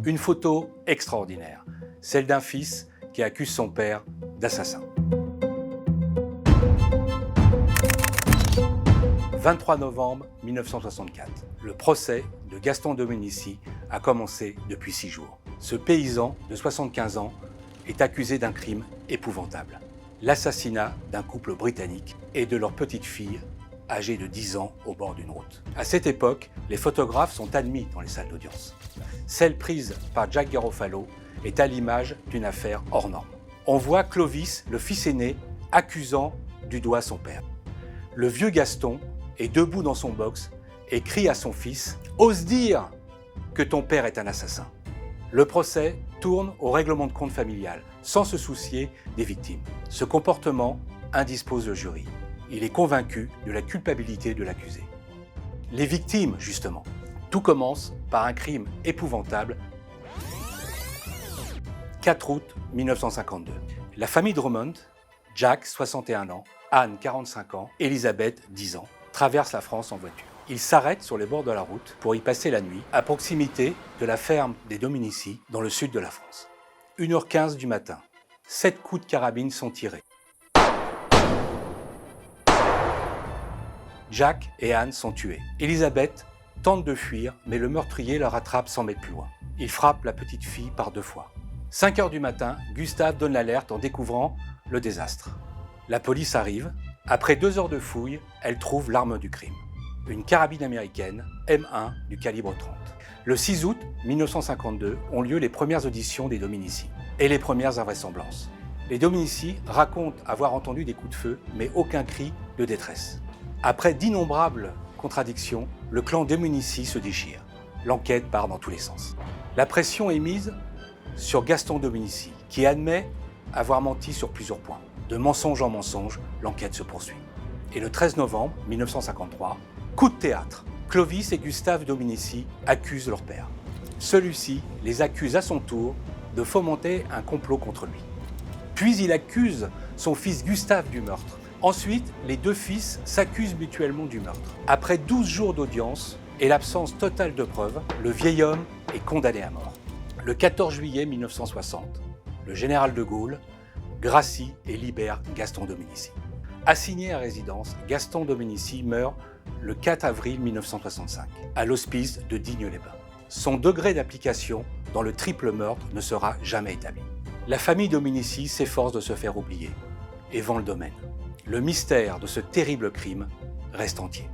Une photo extraordinaire, celle d'un fils qui accuse son père d'assassin. 23 novembre 1964, le procès de Gaston Dominici a commencé depuis 6 jours. Ce paysan de 75 ans est accusé d'un crime épouvantable, l'assassinat d'un couple britannique et de leur petite fille âgée de 10 ans au bord d'une route. À cette époque, les photographes sont admis dans les salles d'audience. Celle prise par Jack Garofalo est à l'image d'une affaire hors norme. On voit Clovis, le fils aîné, accusant du doigt son père. Le vieux Gaston est debout dans son box et crie à son fils « Ose dire que ton père est un assassin ». Le procès tourne au règlement de compte familial, sans se soucier des victimes. Ce comportement indispose le jury. Il est convaincu de la culpabilité de l'accusé. Les victimes, justement. Tout commence par un crime épouvantable. 4 août 1952. La famille Drummond, Jack, 61 ans, Anne, 45 ans, Elisabeth, 10 ans, traverse la France en voiture. Ils s'arrêtent sur les bords de la route pour y passer la nuit, à proximité de la ferme des Dominici, dans le sud de la France. 1h15 du matin, 7 coups de carabine sont tirés. Jack et Anne sont tués. Elisabeth tente de fuir, mais le meurtrier la rattrape 100 mètres plus loin. Il frappe la petite fille par 2 fois. 5 heures du matin, Gustave donne l'alerte en découvrant le désastre. La police arrive. Après 2 heures de fouille, elle trouve l'arme du crime. Une carabine américaine M1 du calibre 30. Le 6 août 1952 ont lieu les premières auditions des Dominici et les premières invraisemblances. Les Dominici racontent avoir entendu des coups de feu, mais aucun cri de détresse. Après d'innombrables contradictions, le clan Dominici se déchire. L'enquête part dans tous les sens. La pression est mise sur Gaston Dominici, qui admet avoir menti sur plusieurs points. De mensonge en mensonge, l'enquête se poursuit. Et le 13 novembre 1953, coup de théâtre. Clovis et Gustave Dominici accusent leur père. Celui-ci les accuse à son tour de fomenter un complot contre lui. Puis il accuse son fils Gustave du meurtre. Ensuite, les 2 fils s'accusent mutuellement du meurtre. Après 12 jours d'audience et l'absence totale de preuves, le vieil homme est condamné à mort. Le 14 juillet 1960, le général de Gaulle gracie et libère Gaston Dominici. Assigné à résidence, Gaston Dominici meurt le 4 avril 1965, à l'hospice de Digne-les-Bains. Son degré d'application dans le triple meurtre ne sera jamais établi. La famille Dominici s'efforce de se faire oublier et vend le domaine. Le mystère de ce terrible crime reste entier.